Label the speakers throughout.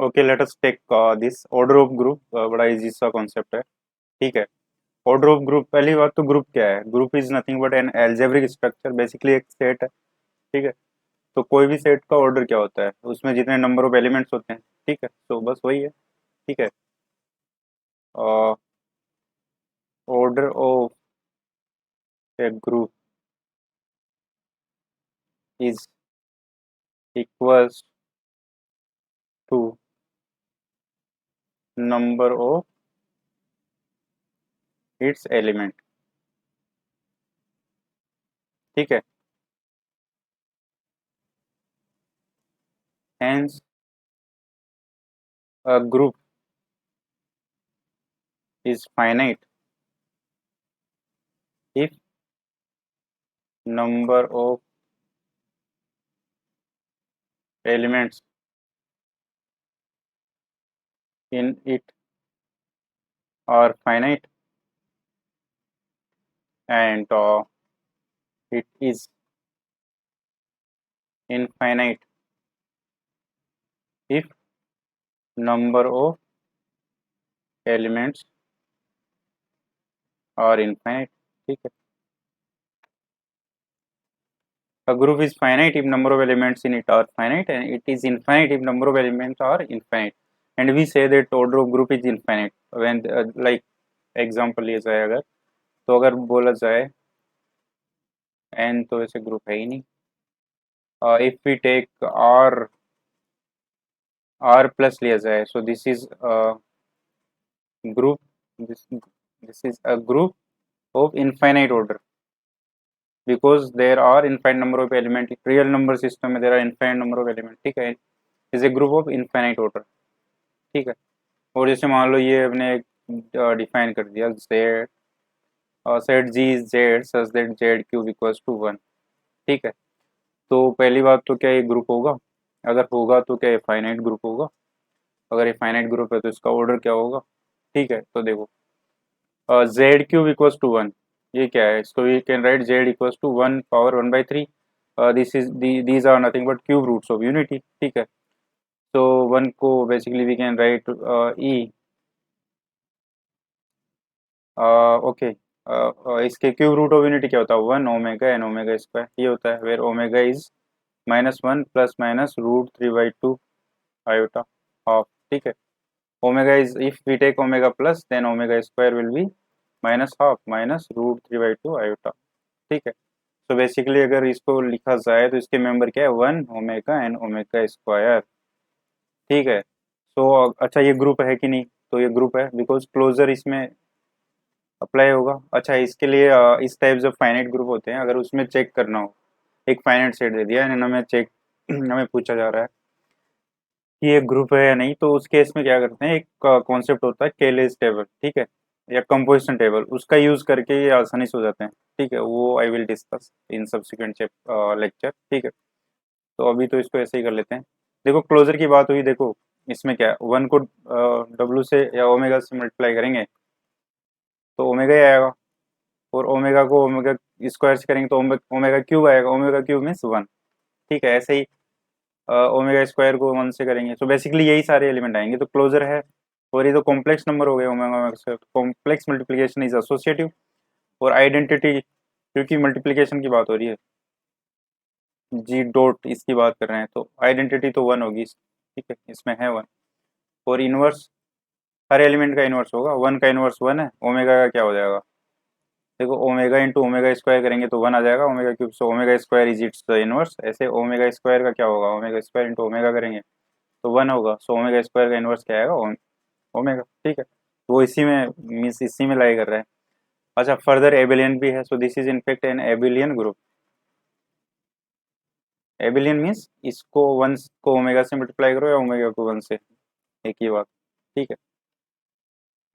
Speaker 1: Okay, let us take this order of group. बड़ा easy सा concept है। ठीक है। ऑर्डर ऑफ ग्रुप, पहली बात तो ग्रुप क्या है? Group is nothing but an algebraic structure, basically एक सेट है। ठीक है। तो कोई भी सेट का ऑर्डर क्या होता है? उसमें जितने नंबर ऑफ एलिमेंट्स होते हैं। ठीक है, तो बस वही है। ठीक है। Order of a group is equals to number of its element. ठीक है। Hence a group is finite if number of elements in it are finite, and it is infinite if number of elements are infinite. ठीक है। A group is finite if number of elements in it are finite, and it is infinite if number of elements are infinite. And we say that order of group is infinite when like example लिया जाए अगर, तो अगर बोला जाए n, तो वैसे group है ही नहीं। If we take r plus लिया जाए, so this is group, this is a group of infinite order because there are infinite number of element, real number system में there are infinite number of element। ठीक है, is a group of infinite order। ठीक है। और जैसे मान लो ये हमने डिफाइन कर दिया z, set g is z such that z cube equals to 1। ठीक है। तो पहली बात तो क्या ये ग्रुप होगा? अगर होगा तो क्या ये फाइनाइट ग्रुप होगा? अगर ये फाइनाइट ग्रुप है तो इसका ऑर्डर क्या होगा? ठीक है, तो देखो जेड क्यूब इक्वल्स टू 1, ये क्या है? इसको we can write z equals to 1 power 1/3। This is these are nothing but cube roots of unity. ठीक है। तो 1 को basically we can write e, okay. इसके क्यूब रूट ऑफ यूनिटी क्या होता है? 1 ओमेगा एन ओमेगा स्क्वायर, ये होता है, where omega is -1 plus minus √3/2 iota half. ठीक है। Omega is, if we take omega plus then omega square will be minus half minus √3/2 iota. ठीक है। तो बेसिकली अगर इसको लिखा जाए तो इसके मेंबर क्या है? 1 ओमेगा एंड ओमेगा स्क्वायर। ठीक है। तो अच्छा, ये ग्रुप है कि नहीं? तो ये ग्रुप है बिकॉज क्लोजर इसमें अप्लाई होगा। अच्छा, इसके लिए इस टाइप जो फाइनाइट ग्रुप होते हैं, अगर उसमें चेक करना हो, एक फाइनाइट सेट दे दिया एंड हमें चेक हमें पूछा जा रहा है कि ये ग्रुप है या नहीं, तो उस केस में क्या करते हैं, एक कॉन्सेप्ट होता है केलेज टेबल। ठीक है, या कंपोजिशन टेबल, उसका यूज करके ये आसानी से हो जाते हैं। ठीक है, वो I will discuss in subsequent lecture. ठीक है। तो अभी तो इसको ऐसे ही कर लेते हैं। देखो क्लोजर की बात हुई, देखो इसमें क्या है, 1 को डब्ल्यू से या ओमेगा से मल्टीप्लाई करेंगे तो ओमेगा ही आएगा, और ओमेगा को ओमेगा स्क्वायर से करेंगे तो ओमेगा क्यूब आएगा, ओमेगा क्यूब मीन्स 1। ठीक है। ऐसे ही ओमेगा स्क्वायर को 1 से करेंगे, तो बेसिकली यही सारे एलिमेंट आएंगे, तो क्लोजर है। और ये तो कॉम्प्लेक्स नंबर हो गए omega square, complex multiplication is associative. और आइडेंटिटी, क्योंकि मल्टीप्लिकेशन की बात हो रही है, जी डॉट इसकी बात कर रहे हैं, तो आइडेंटिटी तो 1 होगी। ठीक है, इसमें है 1। और इनवर्स, हर एलिमेंट का इनवर्स होगा, 1 का इनवर्स 1 है, ओमेगा का क्या हो जाएगा? देखो ओमेगा इंटू ओमेगा स्क्वायर करेंगे तो 1 आ जाएगा, omega cube, so omega square is it's inverse. ऐसे ओमेगा स्क्वायर का क्या होगा? ओमेगा स्क्वायर इंटू ओमेगा करेंगे तो 1 होगा, सो ओमेगा स्क्वायर का इनवर्स क्या आएगा? ओमेगा। ठीक है। तो वो इसी में मीन्स इसी में लाई कर रहा है। अच्छा, फर्दर एबिलियन भी है, so this is in fact an abelian group. Abelian means इसको 1 को ओमेगा से मल्टीप्लाई करो या ओमेगा को 1 से, एक ही बात। ठीक है।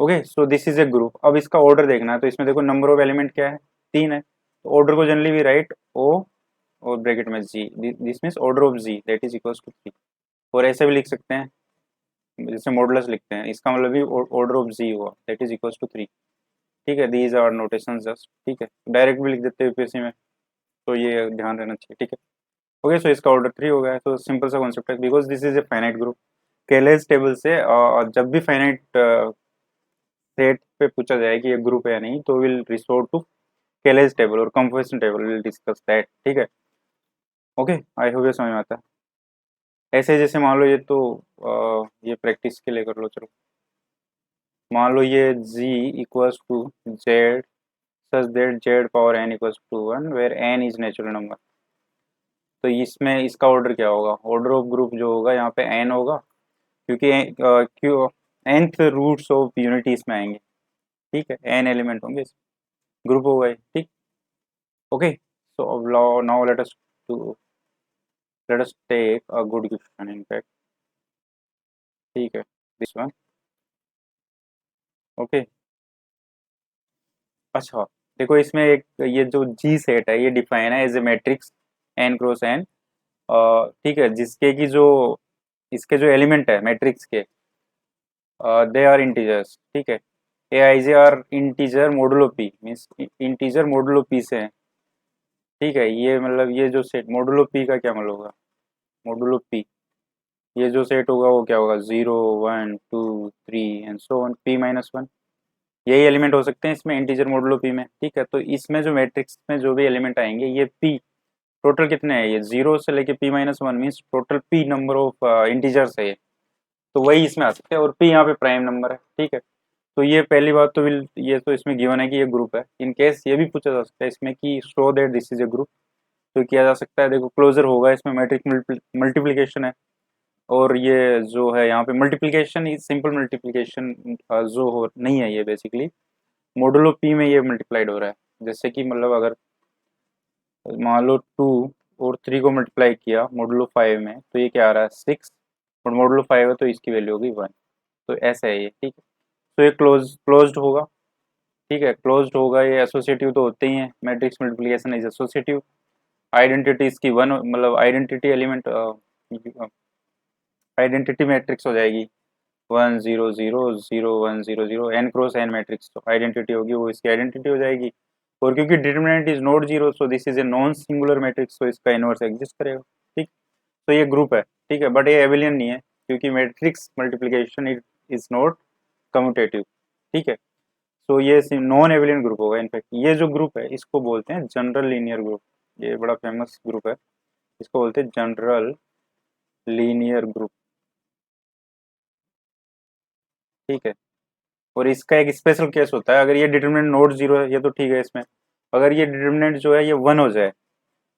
Speaker 1: Okay, so this is A group. अब इसका ऑर्डर देखना है, तो इसमें देखो नंबर ऑफ एलिमेंट क्या है? 3 है। तो ऑर्डर को जनरली भी राइट ओ और ब्रैकेट में G, this means order of G that is equals to 3। और ऐसे भी लिख सकते हैं, जैसे मॉडुलस लिखते हैं, इसका मतलब भी ऑर्डर ऑफ जी हुआ दैट इज इक्वल्स टू 3। ठीक है, दीज आर नोटेशंस जस्ट। ठीक है, डायरेक्ट भी लिख देते हैं यूपीएससी में, तो ये ध्यान रहना चाहिए। ठीक है। ओके, सो इसका ऑर्डर 3 हो गया है, तो सिंपल सा कॉन्सेप्ट है, because this is a finite group. Cayley's table से जब भी फाइनाइट सेट पे पूछा जाए कि ये ग्रुप है या नहीं, तो विल रिसोर्ट टू केलेज टेबल और composition table, will discuss that. ठीक है, ओके, आई होप ये समझ में आता है। ऐसे जैसे मान लो ये तो ये प्रैक्टिस के लिए कर लो, चलो मान लो ये g equals to z such that z power n equals to 1 where n is natural number. तो इसमें इसका ऑर्डर क्या होगा? ऑर्डर ऑफ ग्रुप जो होगा यहाँ पे n होगा, क्योंकि क्यों nth रूट्स ऑफ यूनिटी इसमें आएंगे। ठीक है, n एलिमेंट होंगे, ग्रुप होगा ये। ठीक, okay. So now let us take a good question in fact. ठीक है, दिस वन, ओके। अच्छा, देखो इसमें एक ये जो जी सेट है ये डिफाइन है as a matrix n cross n. ठीक है, जिसके की जो इसके जो एलिमेंट है मैट्रिक्स के, दे आर इंटीजर्स। ठीक है, a i j are integer modulo p, means integer modulo p से है। ठीक है, ये मतलब ये जो सेट मोडुलो पी का क्या मतलब होगा? मोडुलो पी, ये जो सेट होगा वो क्या होगा? 0 1 2 3 and so on P minus one, यही एलिमेंट हो सकते हैं इसमें इंटीजर मोडुलो पी में। ठीक है, तो इसमें जो मैट्रिक्स में जो भी एलिमेंट आएंगे ये पी टोटल कितने हैं? ये 0 से लेके P minus one, means total P number of integers है ये, तो वही इसमें आ सकते हैं। और पी यहाँ पे प्राइम नंबर है। ठीक है, तो ये पहली बात तो विल, ये तो इसमें गिवन है कि ये ग्रुप है। इन केस ये भी पूछा जा सकता है इसमें कि show that this is A group, तो किया जा सकता है। देखो क्लोजर होगा, इसमें मैट्रिक्स मल्टीप्लीकेशन है, और ये जो है यहाँ पे मल्टीप्लीकेशन, सिंपल मल्टीप्लीकेशन जो हो नहीं है ये बेसिकली मॉडुलो पी में ये मल्टीप्लाइड हो रहा है। जैसे कि मतलब अगर मान लो 2 और 3 को मल्टीप्लाई किया मॉडुलो 5 में, तो ये क्या आ रहा है? 6, और मॉडुलो 5 है तो इसकी वैल्यू होगी 1। तो ऐसा है ये। ठीक है, तो ये क्लोज्ड होगा। ठीक है, क्लोज्ड होगा, ये एसोसिएटिव तो होते ही हैं, matrix multiplication is associative. Identity इसकी वन, मतलब आइडेंटिटी एलिमेंट आइडेंटिटी मैट्रिक्स हो जाएगी 1 0 0 0 1 0 0 एन क्रॉस एन मैट्रिक्स, तो आइडेंटिटी होगी वो इसकी आइडेंटिटी हो जाएगी। और क्योंकि determinant is not zero, so this is a non singular matrix, तो इसका इनवर्स एग्जिस्ट करेगा। ठीक, तो ये ग्रुप है। ठीक है, बट ये एबिलियन नहीं है, क्योंकि matrix multiplication is not commutative. ठीक है, तो ये नॉन एबिलियन ग्रुप होगा। इनफैक्ट ये जो ग्रुप है इसको बोलते हैं जनरल लीनियर ग्रुप, ये बड़ा फेमस ग्रुप है, इसको बोलते हैं जनरल लीनियर ग्रुप। ठीक है, और इसका एक स्पेशल केस होता है, अगर ये डिटरमिनेंट नोट जीरो है ये तो ठीक है, इसमें अगर ये डिटरमिनेंट जो है ये 1 हो जाए,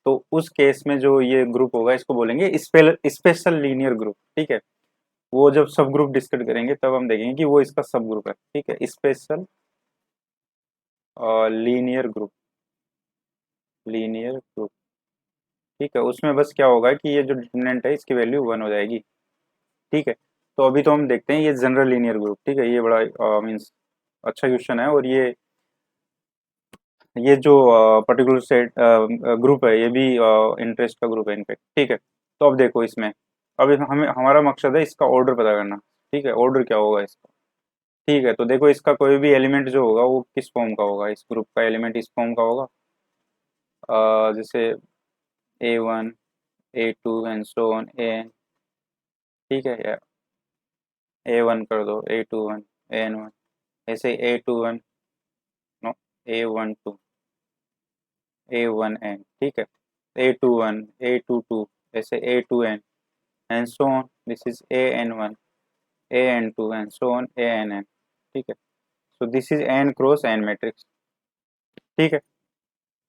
Speaker 1: तो उस केस में जो ये ग्रुप होगा इसको बोलेंगे स्पेशल लीनियर ग्रुप। ठीक है, वो जब सब ग्रुप डिस्कस करेंगे तब हम देखेंगे कि वो इसका सब ग्रुप है। ठीक है, special linear group, linear group. ठीक है, उसमें बस क्या होगा कि ये जो डिटरमिनेंट है इसकी वैल्यू 1 हो जाएगी। ठीक है, तो अभी तो हम देखते हैं ये जनरल लीनियर ग्रुप। ठीक है, ये बड़ा मीन्स अच्छा क्वेश्चन है, और ये जो पर्टिकुलर सेट ग्रुप है ये भी इंटरेस्ट का ग्रुप है इनफैक्ट। ठीक है, तो अब देखो इसमें, अब हमें हमारा मकसद है इसका ऑर्डर पता करना। ठीक है, ऑर्डर क्या होगा इसका? ठीक है, तो देखो इसका कोई भी एलिमेंट जो होगा वो किस फॉर्म का होगा? इस ग्रुप का एलिमेंट इस फॉर्म का होगा, जैसे A1 A2 and so on AN। ठीक है, या A1 कर दो, A21 AN1, ऐसे A21, नो, A12 A1N। ठीक है, A21 A22, ऐसे A2N and so on, this is AN1 AN2 and so on ANN। ठीक है, so this is n cross n matrix. ठीक है,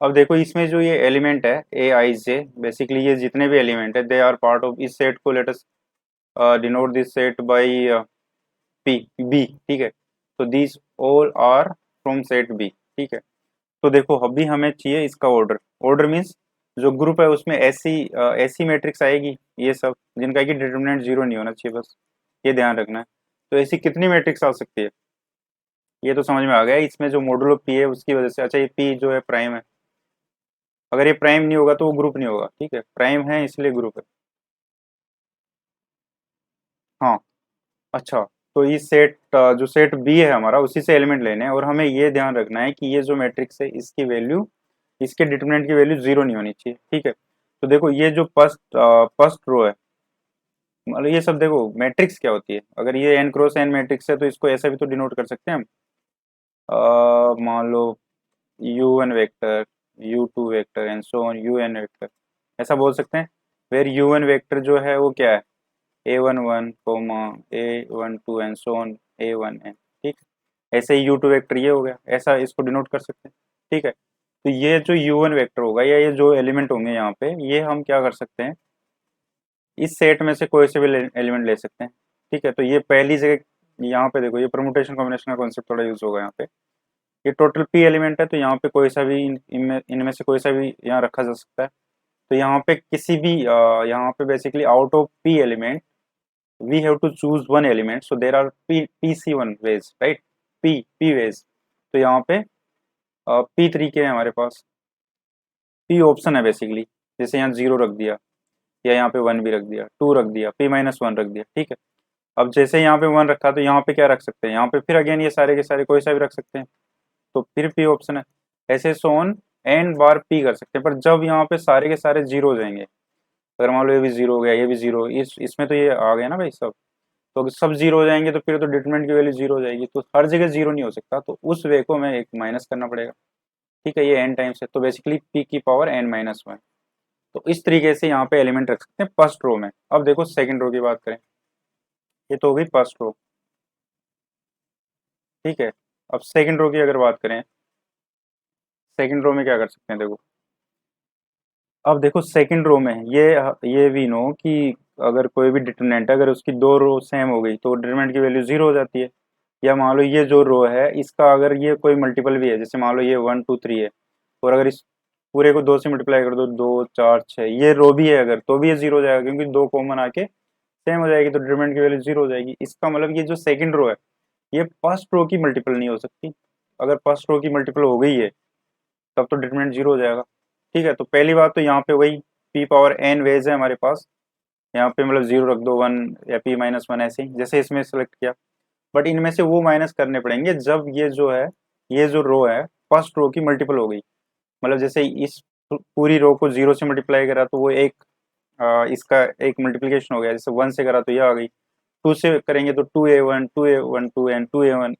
Speaker 1: अब देखो इसमें जो ये एलिमेंट है ए आई जे, बेसिकली ये जितने भी एलिमेंट है दे आर पार्ट ऑफ इस सेट को, let us denote this set by P B. ठीक है, तो this all are from set B. ठीक है, तो देखो अभी हमें चाहिए इसका ऑर्डर। ऑर्डर मीन्स जो ग्रुप है उसमें ऐसी मैट्रिक्स आएगी ये सब जिनका कि डिटरमिनेंट जीरो नहीं होना चाहिए, बस ये ध्यान रखना है। तो ऐसी कितनी मैट्रिक्स आ सकती है ये तो समझ में आ गया, इसमें जो मॉडुलो पी है उसकी वजह से। अच्छा, ये पी जो है प्राइम है, अगर ये प्राइम नहीं होगा तो वो ग्रुप नहीं होगा। ठीक है, प्राइम है इसलिए ग्रुप है। हाँ, अच्छा, तो ये सेट जो सेट बी है हमारा उसी से एलिमेंट लेने हैं, और हमें ये ध्यान रखना है कि ये जो मैट्रिक्स है इसकी वैल्यू, इसके डिटरमिनेंट की वैल्यू जीरो नहीं होनी चाहिए। ठीक है, तो देखो ये जो फर्स्ट फर्स्ट रो है, मतलब ये सब देखो मैट्रिक्स क्या होती है, अगर ये n क्रॉस n मैट्रिक्स है तो इसको ऐसा भी तो डिनोट कर सकते हैं हम। मान लो u1 vector, u2 vector and so on un vector, ऐसा बोल सकते हैं। वेर u1 वेक्टर जो है वो क्या है, a11 coma a12 and so on a1n, ठीक है। ऐसे ही u2 वेक्टर ये हो गया, ऐसा इसको डिनोट कर सकते हैं, ठीक है। तो ये जो u1 वेक्टर होगा या ये जो एलिमेंट होंगे यहाँ पे, ये हम क्या कर सकते हैं, इस सेट में से कोई से भी एलिमेंट ले सकते हैं, ठीक है। तो ये पहली जगह यहाँ पे देखो, ये परमुटेशन कॉम्बिनेशन का कॉन्सेप्ट थोड़ा यूज होगा यहाँ पे। ये टोटल p एलिमेंट है, तो यहाँ पे कोई सा भी इनमें से कोई सा भी यहाँ रखा जा सकता है। तो यहाँ पे किसी भी यहाँ पे basically out of p element we have to choose one element, so there are pc1 ways, right, p ways. तो यहाँ पे p तरीके हैं हमारे पास, p ऑप्शन है बेसिकली। जैसे यहाँ 0 रख दिया, या यहाँ पे 1 भी रख दिया, 2 रख दिया, p-1 रख दिया, ठीक है। अब जैसे यहाँ पे 1 रखा तो यहाँ पे क्या रख सकते हैं, यहाँ पे फिर अगेन ये सारे के सारे कोई सा भी रख सकते हैं, तो फिर p ऑप्शन है। ऐसे सोन एन बार p कर सकते हैं, पर जब यहाँ पे सारे के सारे जीरो हो जाएंगे, अगर मान लो ये भी जीरो हो गया, ये भी जीरो, इसमें तो ये आ गया ना भाई सब, तो अगर सब जीरो हो जाएंगे तो फिर तो डिटरमिनेंट की वैल्यू जीरो हो जाएगी, तो हर जगह जीरो नहीं हो सकता, तो उस वे को मैं एक माइनस करना पड़ेगा, ठीक है। ये n टाइम्स है, तो बेसिकली p की पावर n-1। तो इस तरीके से यहाँ पे एलिमेंट रख सकते हैं फर्स्ट रो में। अब देखो सेकंड रो की बात करें, ये तो हो गई फर्स्ट रो, ठीक है। अब सेकंड रो की अगर बात करें, सेकंड रो में क्या कर सकते हैं, देखो अब देखो सेकंड रो में ये भी नो कि अगर कोई भी डिटरमिनेंट है, अगर उसकी दो रो सेम हो गई तो डिटरमिनेंट की वैल्यू जीरो हो जाती है। या मान लो ये जो रो है इसका अगर ये कोई मल्टीपल भी है, जैसे मान लो ये 1 2 3 है, और अगर इस पूरे को 2 से मल्टीप्लाई कर दो, 2 4 6, ये रो भी है अगर, तो भी ये जीरो हो जाएगा, क्योंकि दो कॉमन आके सेम हो जाएगी, तो डिटरमिनेंट की वैल्यू जीरो हो जाएगी। इसका मतलब ये जो सेकंड रो है ये फर्स्ट रो की मल्टीपल नहीं हो सकती। अगर फर्स्ट रो की मल्टीपल हो गई है तब तो डिटरमिनेंट जीरो हो जाएगा, ठीक है। तो पहली बात तो यहाँ पे वही p-n वेज है हमारे पास, यहाँ पे मतलब जीरो रख दो, 1 या p-1 ऐसे ही जैसे इसमें सेलेक्ट किया। बट इनमें से वो माइनस करने पड़ेंगे जब ये जो है, ये जो रो है फर्स्ट रो की मल्टीपल हो गई। मतलब जैसे इस पूरी रो को जीरो से मल्टीप्लाई करा तो वो एक इसका एक मल्टीप्लीकेशन हो गया, जैसे 1 से करा तो ये आ गई, 2 से करेंगे तो 2a1 2a1 2n 2a1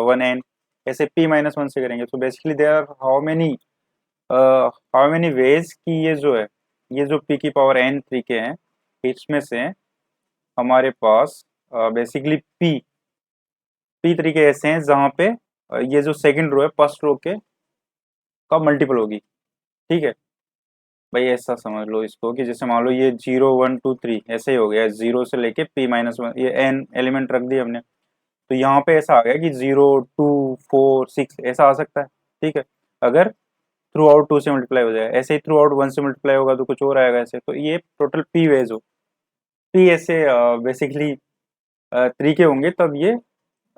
Speaker 1: 1n, ऐसे p-1 से करेंगे तो basically there are how many ways कि ये जो है, ये जो p की पावर n तरीके हैं, इसमें से हमारे पास बेसिकली p तरीके ऐसे हैं जहाँ पे ये जो सेकंड रो है फर्स्ट रो के का मल्टीपल होगी, ठीक है। भाई ऐसा समझ लो इसको कि जैसे मान लो ये 0 1 2 3 ऐसे ही हो गया, जीरो से लेके p-1, ये n एलिमेंट रख दिए हमने, तो यहाँ पे ऐसा आ गया कि 0 2 4 6 ऐसा आ सकता है, ठीक है। अगर थ्रू आउट 2 से मल्टीप्लाई हो जाए, ऐसे ही थ्रू आउट 1 से मल्टीप्लाई होगा तो कुछ और आएगा ऐसे, तो ये टोटल p वेज हो, p ऐसे बेसिकली तरीके होंगे, तब ये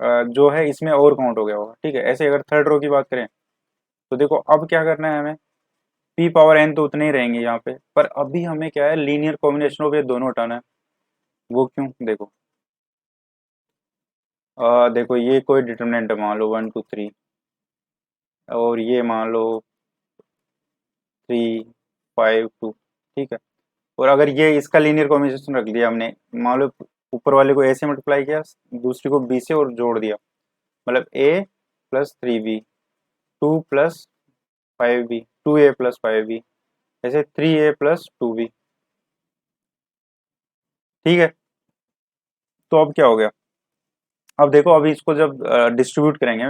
Speaker 1: जो है इसमें और काउंट हो गया होगा, ठीक है। ऐसे अगर थर्ड रो की बात करें तो देखो अब क्या करना है हमें, p-n तो उतने ही रहेंगे यहाँ पे, पर अभी हमें क्या है, लीनियर कॉम्बिनेशन ऑफ ये दोनों हटाना है। वो क्यों, देखो देखो ये कोई डिटरमिनेंट है, मान लो 1 2 3, और ये मान लो 3 5 2, ठीक है। और अगर ये इसका लीनियर कॉम्बिनेशन रख दिया हमने, मान लो ऊपर वाले को a से मल्टीप्लाई किया, दूसरी को b से और जोड़ दिया, मतलब a+3b 2+5b 2a+5b, ऐसे 3a+2b, ठीक है। तो अब क्या हो गया, अब देखो अभी इसको जब डिस्ट्रीब्यूट करेंगे,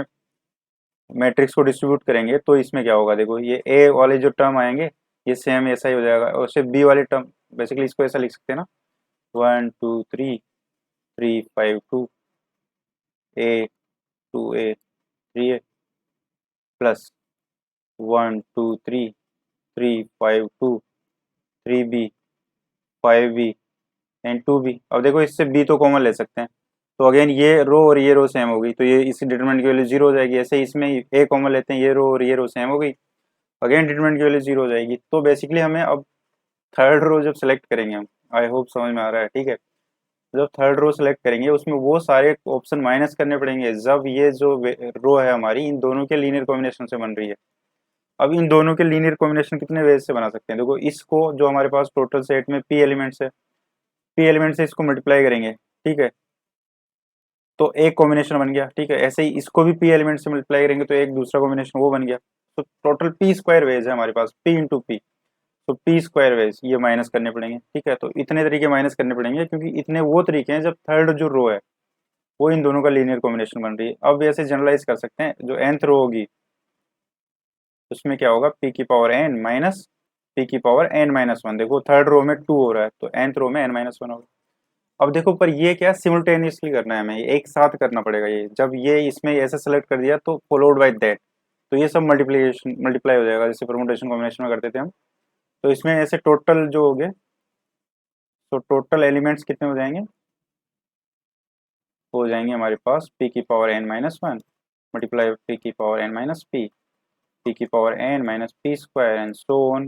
Speaker 1: मैट्रिक्स को डिस्ट्रीब्यूट करेंगे, तो इसमें क्या होगा, देखो ये ए वाले जो टर्म आएंगे ये सेम ऐसा ही हो जाएगा, और सिर्फ बी वाले टर्म, बेसिकली इसको ऐसा लिख सकते हैं ना, 1 2 3 3 5 2 a 2a 3a plus 1 2 3 3 5 2 3b 5b and 2b। अब देखो इससे b तो कॉमन ले सकते हैं, तो अगेन ये रो और ये रो सेम हो गई, तो ये इसी डिटरमिनेंट की वैल्यू जीरो हो जाएगी। ऐसे इसमें a कॉमन लेते हैं, ये रो और ये रो सेम हो गई, अगेन डिटरमिनेंट की वैल्यू जीरो हो जाएगी। तो बेसिकली हमें अब थर्ड रो जब सेलेक्ट करेंगे हम, आई होप समझ में आ रहा है, ठीक है। जब थर्ड रो सेलेक्ट करेंगे उसमें वो सारे ऑप्शन माइनस करने पड़ेंगे जब ये जो रो है हमारी इन दोनों के लीनियर कॉम्बिनेशन से बन रही है। अब इन दोनों के लीनियर कॉम्बिनेशन कितने वेज से बना सकते हैं, देखो इसको जो हमारे पास टोटल सेट में p एलिमेंट्स है, पी एलिमेंट से इसको मल्टीप्लाई करेंगे, ठीक है, तो एक कॉम्बिनेशन बन गया, ठीक है। ऐसे ही इसको भी पी एलिमेंट से मल्टीप्लाई करेंगे तो एक दूसरा कॉम्बिनेशन वो बन गया। तो टोटल पी स्क्वायर वेज है हमारे पास, पी इंटू पी, तो पी स्क्वायर वेज ये माइनस करने पड़ेंगे, ठीक है। तो इतने तरीके माइनस करने पड़ेंगे क्योंकि इतने वो तरीके हैं जब थर्ड जो रो है वो इन दोनों का लीनियर कॉम्बिनेशन बन रही है। अब ऐसे जनरलाइज कर सकते हैं, जो nth रो होगी उसमें क्या होगा, p की पावर n माइनस p की पावर n माइनस वन। देखो थर्ड रो में 2 हो रहा है तो nth रो में n माइनस वन होगा। अब देखो पर ये क्या सिमुल्टेनियसली करना है हमें, एक साथ करना पड़ेगा। ये जब ये इसमें ऐसे सेलेक्ट कर दिया तो फॉलोड बाय दैट, तो ये सब मल्टीप्लिकेशन मल्टीप्लाई हो जाएगा जैसे परमुटेशन कॉम्बिनेशन में करते थे हम। तो इसमें ऐसे टोटल जो हो गए, तो टोटल एलिमेंट्स कितने हो जाएंगे, हो जाएंगे हमारे पास p की power n minus one multiply p की पावर n माइनस p की power n minus p square and so on,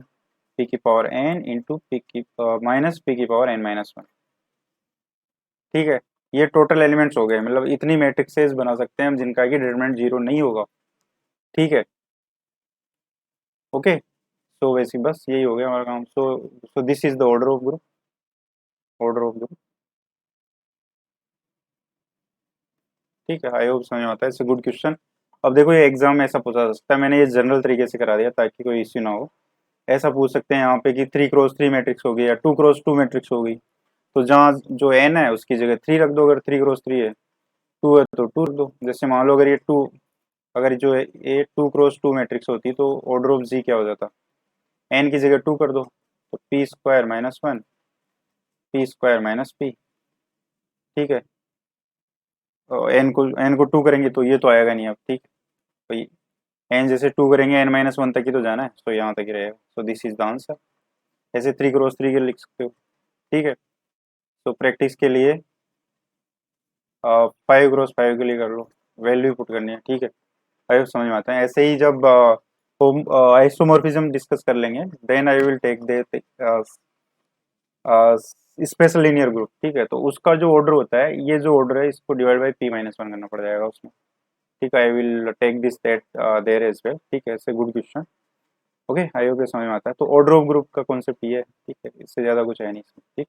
Speaker 1: p की पावर n इंटू p की माइनस p की पावर n माइनस वन, ठीक है। ये टोटल एलिमेंट्स हो गए, मतलब इतनी मैट्रिक्सेस बना सकते हैं हम जिनका कि डिटरमिनेंट जीरो नहीं होगा, ठीक है। ओके, सो वैसे बस यही हो गया हमारा काम। सो this is the order of group, order of group, ठीक है। आई होप समझ में आता है, इट्स गुड क्वेश्चन। अब देखो ये एग्जाम में ऐसा पूछा जा सकता है, मैंने ये जनरल तरीके से करा दिया ताकि कोई इश्यू ना हो। ऐसा पूछ सकते हैं यहाँ पे कि 3x3 मैट्रिक्स होगी या 2x2 मैट्रिक्स होगी, तो जहाँ जो n है उसकी जगह 3 रख दो। अगर 3x3 है, 2 है तो 2 रख दो। जैसे मान लो अगर ये 2, अगर जो है ये 2x2 मैट्रिक्स होती तो ऑर्डर ऑफ जी क्या हो जाता, n की जगह 2 कर दो तो p square minus one, p square minus p, ठीक है। n को 2 करेंगे तो ये तो आएगा नहीं अब, ठीक। तो n जैसे 2 करेंगे n माइनस वन तक ही तो जाना है, तो यहाँ तक ही रहेगा। सो दिस इज द आंसर। ऐसे 3x3 के लिख सकते हो, ठीक है। तो प्रैक्टिस के लिए 5x5 के लिए कर लो, वैल्यू पुट करनी है, ठीक है। आई समझ में आता है। ऐसे ही जब होम आइसोमॉर्फिज्म डिस्कस कर लेंगे then I will take the special linear group, ठीक है। तो उसका जो ऑर्डर होता है, ये जो ऑर्डर है इसको divide by p minus one करना पड़ जाएगा उसमें, ठीक है। I will take this that there as well, ठीक है। ऐसे good question, okay. I hope समझ में आता है। तो ऑर्डर ऑफ ग्रुप का कॉन्सेप्ट ये है, ठीक है, इससे ज़्यादा कुछ है नहीं इसमें, ठीक।